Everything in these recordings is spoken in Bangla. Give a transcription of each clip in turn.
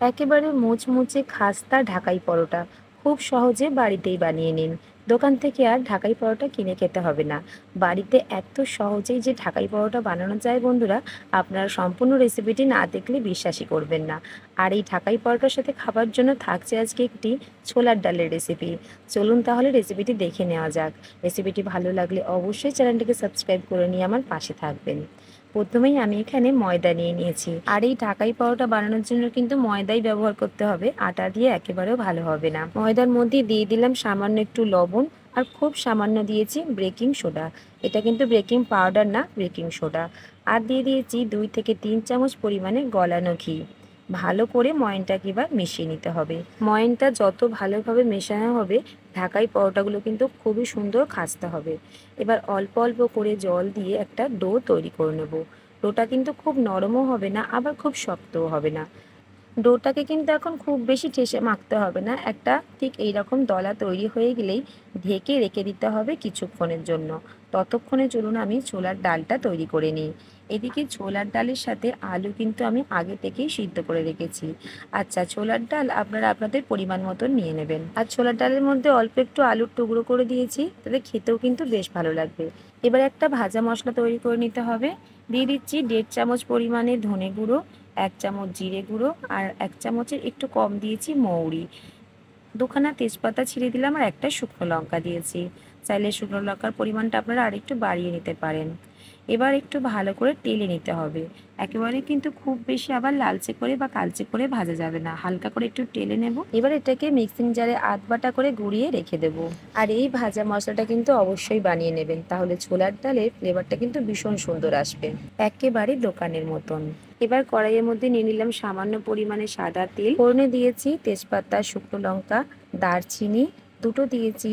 একেবারে মুচমুচে খাস্তা ঢাকাই পরোটা খুব সহজে বাড়িতেই বানিয়ে নিন। দোকান থেকে আর ঢাকাই পরোটা কিনে খেতে হবে না। বাড়িতে এত সহজেই যে ঢাকাই পরোটা বানানো যায় বন্ধুরা, আপনারা সম্পূর্ণ রেসিপিটি না দেখলে বিশ্বাসই করবেন না। আর এই ঢাকাই পরোটার সাথে খাবার জন্য থাকছে আজকে একটি ছোলার ডালের রেসিপি। চলুন তাহলে রেসিপিটি দেখে নেওয়া যাক। রেসিপিটি ভালো লাগলে অবশ্যই চ্যানেলটিকে সাবস্ক্রাইব করে নিয়ে আমার পাশে থাকবেন। প্রথমেই আমি এখানে ময়দা নিয়ে নিয়েছি, আর এই ঢাকাই পরোটা বানানোর জন্য কিন্তু ময়দাই ব্যবহার করতে হবে, আটা দিয়ে একেবারেও ভালো হবে না। ময়দার মধ্যে দিয়ে দিলাম সামান্য একটু লবণ, আর খুব সামান্য দিয়েছি বেকিং সোডা। এটা কিন্তু বেকিং পাউডার না, বেকিং সোডা। আর দিয়ে দিয়েছি 2 থেকে 3 চামচ পরিমাণে গলানো ঘি। ভালো করে ময়নটাকে এবার মিশিয়ে নিতে হবে। ময়নটা যত ভালোভাবে মেশানো হবে, ঢাকাই পরোটাগুলো কিন্তু খুবই সুন্দর খাস্তা হবে। এবার অল্প অল্প করে জল দিয়ে একটা ডো তৈরি করে নেব। ডোটা কিন্তু খুব নরমও হবে না, আবার খুব শক্তও হবে না। ডোটাকে কিন্তু এখন খুব বেশি ঠেসে মাখতে হবে না, একটা ঠিক এইরকম দলা তৈরি হয়ে গেলেই ঢেকে রেখে দিতে হবে কিছুক্ষণের জন্য। ততক্ষণে চলুন আমি ছোলার ডালটা তৈরি করে নিই। এদিকে ছোলার ডালের সাথে আলু কিন্তু আমি আগে থেকেই সিদ্ধ করে রেখেছি। আচ্ছা, ছোলার ডাল আপনারা আপনাদের পরিমাণ মতন নিয়ে নেবেন। আর ছোলার ডালের মধ্যে অল্প একটু আলুর টুকরো করে দিয়েছি, তাতে খেতেও কিন্তু বেশ ভালো লাগবে। এবার একটা ভাজা মশলা তৈরি করে নিতে হবে। দিয়ে দিচ্ছি 1.5 চামচ পরিমাণে ধনে গুঁড়ো, 1 চামচ জিরে গুঁড়ো, আর 1 চামচের একটু কম দিয়েছি মৌরি। দুখানা তেজপাতা ছিঁড়ে দিলাম, আর একটা শুকনো লঙ্কা দিয়েছি। চাইলে শুকনো লঙ্কার পরিমাণটা আপনারা আরেকটু বাড়িয়ে নিতে পারেন। এবার একটু ভালো করে টেলে নিতে হবে। একেবারে কিন্তু খুব বেশি আবার লালচে করে বা কালচে করে ভাজা যাবে না, হালকা করে একটু টেলে নেব। এবার এটাকে মিক্সিং জারে আধ বাটা করে গুঁড়িয়ে রেখে দেব। আর এই ভাজা মশলাটা কিন্তু অবশ্যই বানিয়ে নেবেন, তাহলে ছোলার ডালের ফ্লেভারটা কিন্তু ভীষণ সুন্দর আসবে, একেবারে দোকানের মতন। এবার কড়াইয়ের মধ্যে নিয়ে নিলাম সামান্য পরিমাণে সাদা তেল। ফোড়নে দিয়েছি তেজপাতা, শুকনো লঙ্কা, দারচিনি, দুটো দিয়েছি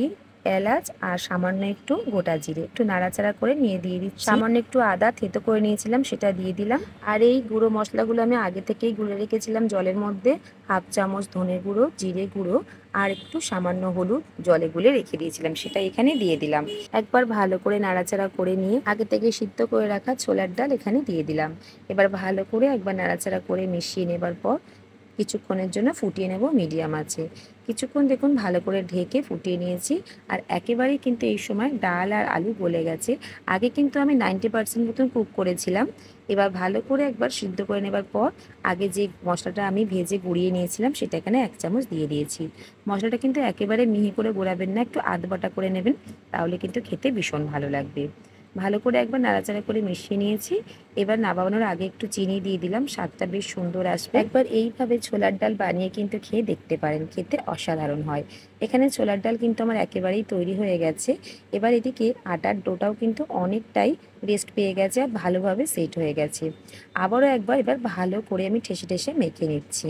এলাচ, আর সামান্য একটু গোটা জিরে। একটু নাড়াচাড়া করে নিয়ে দিয়ে দিচ্ছি সামান্য একটু আদা থেতো করে নিয়েছিলাম, সেটা দিয়ে দিলাম। আর এই গুঁড়ো মশলাগুলো আমি আগে থেকেই গুলে রেখেছিলাম জলের মধ্যে। 1/2 চামচ ধনে গুঁড়ো, জিরে গুঁড়ো, আর একটু সামান্য হলুদ জলে গুলে রেখে দিয়েছিলাম, সেটা এখানে দিয়ে দিলাম। একবার ভালো করে নাড়াচাড়া করে নিয়ে আগে থেকে সিদ্ধ করে রাখা ছোলার ডাল এখানে দিয়ে দিলাম। এবার ভালো করে একবার নাড়াচাড়া করে মিশিয়ে নেবার পর কিছুক্ষণের জন্য ফুটিয়ে নেব মিডিয়াম আঁচে। কিছুক্ষণ দেখুন ভালো করে ঢেকে ফুটিয়ে নিয়েছি। আর একেবারেই কিন্তু এই সময় ডাল আর আলু গলে গেছে। আগে কিন্তু আমি 90% মতন কুক করেছিলাম। এবার ভালো করে একবার সিদ্ধ করে নেবার পর আগে যে মশলাটা আমি ভেজে গুঁড়িয়ে নিয়েছিলাম সেটা এখানে 1 চামচ দিয়ে দিয়েছি। মশলাটা কিন্তু একেবারে মিহি করে গোড়াবেন না, একটু আধবাটা করে নেবেন, তাহলে কিন্তু খেতে ভীষণ ভালো লাগবে। ভালো করে একবার নাড়াচাড়া করে মিশিয়ে নিয়েছি। এবার নামানোর আগে একটু চিনি দিয়ে দিলাম, স্বাদটা বেশ সুন্দর আসবে। একবার এইভাবে ছোলার ডাল বানিয়ে কিন্তু খেয়ে দেখতে পারেন, খেতে অসাধারণ হয়। এখানে ছোলার ডাল কিন্তু আমার একেবারেই তৈরি হয়ে গেছে। এবার এদিকে আটার ডোটাও কিন্তু অনেকটাই রেস্ট পেয়ে গেছে, আর ভালোভাবে সেট হয়ে গেছে। আবারও একবার এবার ভালো করে আমি ঠেসে ঠেসে মেখে নিচ্ছি।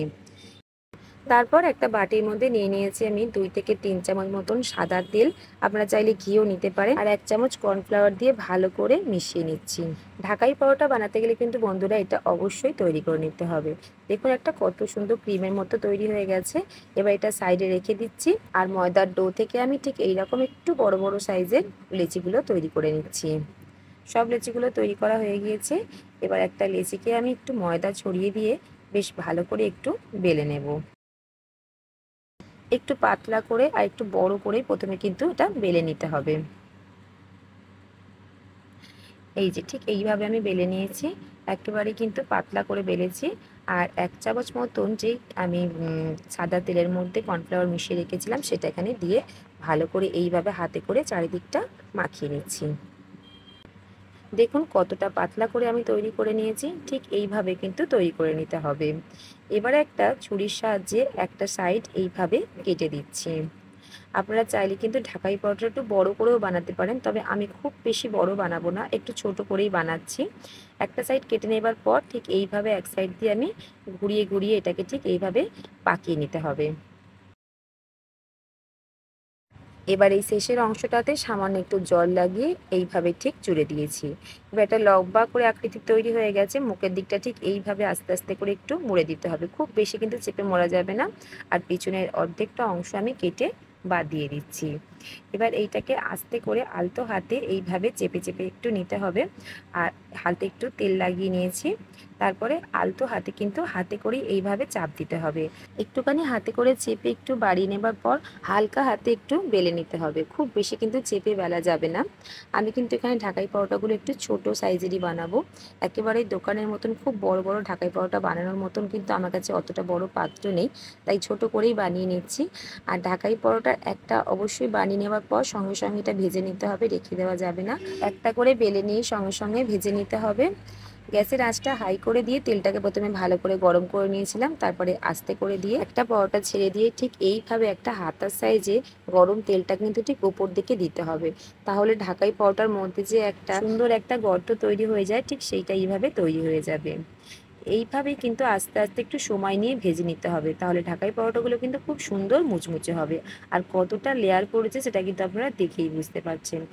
তারপর একটা বাটির মধ্যে নিয়ে নিয়েছি আমি 2 থেকে 3 চামচ মতন সাদা তেল। আপনারা চাইলে ঘিও নিতে পারেন। আর 1 চামচ কর্নফ্লাওয়ার দিয়ে ভালো করে মিশিয়ে নিচ্ছি। ঢাকাই পরোটা বানাতে গেলে কিন্তু বন্ধুরা এটা অবশ্যই তৈরি করে নিতে হবে। দেখুন একটা কত সুন্দর ক্রিমের মতো তৈরি হয়ে গেছে। এবার এটা সাইডে রেখে দিচ্ছি। আর ময়দার ডো থেকে আমি ঠিক এইরকম একটু বড় বড় সাইজের লেচিগুলো তৈরি করে নিচ্ছি। সব লেচিগুলো তৈরি করা হয়ে গিয়েছে। এবার একটা লেচিকে আমি একটু ময়দা ছড়িয়ে দিয়ে বেশ ভালো করে একটু বেলে নেব। একটু পাতলা করে আর একটু বড় করে প্রথমে কিন্তু এটা বেলে নিতে হবে। এই যে ঠিক এইভাবে আমি বেলে নিয়েছি, একেবারে কিন্তু পাতলা করে বেলেছি। আর 1 চামচ মতন যে আমি সাদা তেলের মধ্যে কর্নফ্লাওয়ার মিশিয়ে রেখেছিলাম সেটা এখানে দিয়ে ভালো করে এইভাবে হাতে করে চারিদিকটা মাখিয়ে নিচ্ছি। দেখুন কতটা পাতলা করে আমি তৈরি করে নিয়েছি, ঠিক এইভাবে কিন্তু তৈরি করে নিতে হবে। এবারে একটা ছুরির সাহায্যে একটা সাইড এইভাবে কেটে দিচ্ছি। আপনারা চাইলে কিন্তু ঢাকাই পরোটা একটু বড় করেও বানাতে পারেন, তবে আমি খুব বেশি বড় বানাবো না, একটু ছোট করেই বানাচ্ছি। একটা সাইড কেটে নেবার পর ঠিক এইভাবে এক সাইড দিয়ে আমি ঘুরিয়ে ঘুরিয়ে এটাকে ঠিক এইভাবে পাকিয়ে নিতে হবে। এবার এই শেষের অংশটাতে সামান্য একটু জল লাগিয়ে এইভাবে ঠিক জুড়ে দিয়েছি। এবার এটা লম্বা করে আকৃতি তৈরি হয়ে গেছে। মুখের দিকটা ঠিক এইভাবে আস্তে আস্তে করে একটু মুড়ে দিতে হবে, খুব বেশি কিন্তু চেপে মোড়া যাবে না। আর পিছনের অর্ধেকটা অংশ আমি কেটে বাদ দিয়ে দিচ্ছি। এবার এইটাকে আস্তে করে আলতো হাতে এইভাবে চেপে চেপে একটু নিতে হবে। আর হাতে একটু তেল লাগিয়ে নিয়েছি। তারপরে আলতো হাতে কিন্তু হাতে করে এইভাবে চাপ দিতে হবে। একটুখানি হাতে করে চেপে একটু বাড়িয়ে নেবার পর হালকা হাতে একটু বেলে নিতে হবে, খুব বেশি কিন্তু চেপে বেলা যাবে না। আমি কিন্তু এখানে ঢাকাই পরোটাগুলো একটু ছোট সাইজেরই বানাবো। একেবারে দোকানের মতন খুব বড় বড় ঢাকাই পরোটা বানানোর মতন কিন্তু আমার কাছে অতটা বড় পাত্র নেই, তাই ছোট করেই বানিয়ে নিচ্ছি। আর ঢাকাই পরোটার একটা অবশ্যই বানিয়ে নেওয়ার পর সঙ্গে সঙ্গে এটা ভেজে নিতে হবে, রেখে দেওয়া যাবে না। একটা করে বেলে নিয়ে সঙ্গে সঙ্গে ভেজে নিতে হবে। গ্যাসের আঁচটা হাই করে দিয়ে তেলটাকে প্রথমে ভালো করে গরম করে নিয়েছিলাম, তারপরে আস্তে করে দিয়ে একটা পরোটা ছেড়ে দিয়ে ঠিক এইভাবে একটা হাতার সাইজে গরম তেলটা কিন্তু ঠিক উপর দিকে দিতে হবে। তাহলে ঢাকাই পরোটার মধ্যে যে একটা সুন্দর একটা গর্ত তৈরি হয়ে যায়, ঠিক সেইটা এইভাবে তৈরি হয়ে যাবে। এইভাবেই কিন্তু আস্তে আস্তে একটু সময় নিয়ে ভেজে নিতে হবে, তাহলে ঢাকাই পরোটাগুলো কিন্তু খুব সুন্দর মুচমুচে হবে। আর কতটা লেয়ার পড়েছে সেটা কিন্তু আপনারা দেখেই বুঝতে পারছেন।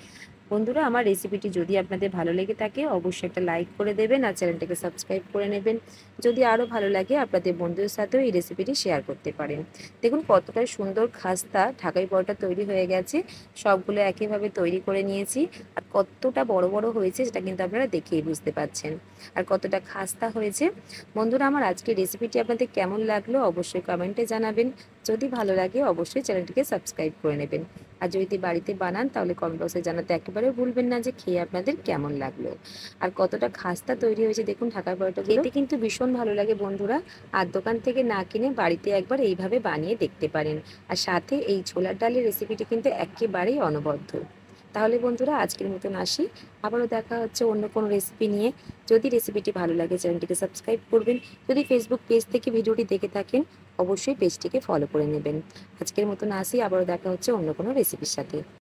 বন্ধুরা, আমার রেসিপিটি যদি আপনাদের ভালো লেগে থাকে অবশ্যই একটা লাইক করে দেবেন আর চ্যানেলটাকে সাবস্ক্রাইব করে নেবেন। যদি আরও ভালো লাগে আপনাদের বন্ধুদের সাথেও এই রেসিপিটি শেয়ার করতে পারেন। দেখুন কতটা সুন্দর খাস্তা ঢাকাই পরোটা তৈরি হয়ে গেছে। সবগুলো একইভাবে তৈরি করে নিয়েছি। আর কতটা বড় বড় হয়েছে সেটা কিন্তু আপনারা দেখেই বুঝতে পারছেন। আর কতটা খাস্তা হয়েছে। বন্ধুরা, আমার আজকের রেসিপিটি আপনাদের কেমন লাগলো অবশ্যই কমেন্টে জানাবেন। যদি ভালো লাগে অবশ্যই চ্যানেলটিকে সাবস্ক্রাইব করে নেবেন। আর যদি বাড়িতে বানান তাহলে কমেন্ট বক্সে জানাতে একেবারে ভুলবেন না যে খেয়ে আপনাদের কেমন লাগলো। আর কতটা খাস্তা তৈরি হয়েছে দেখুন ঢাকার পরোটাগুলো, খেতে কিন্তু ভীষণ ভালো লাগে বন্ধুরা। আর দোকান থেকে না কিনে বাড়িতে একবার এইভাবে বানিয়ে দেখতে পারেন। আর সাথে এই ছোলার ডালের রেসিপিটি কিন্তু একেবারেই অনবদ্য। তাহলে বন্ধুরা, আজকের মতন আসি। আবারও দেখা হচ্ছে অন্য কোনো রেসিপি নিয়ে। যদি রেসিপিটি ভালো লাগে চ্যানেলটিকে সাবস্ক্রাইব করবেন। যদি ফেসবুক পেজ থেকে ভিডিওটি দেখে থাকেন অবশ্যই পেজটিকে ফলো করে নেবেন। আজকের মতন আসি, আবারও দেখা হচ্ছে অন্য কোনো রেসিপির সাথে।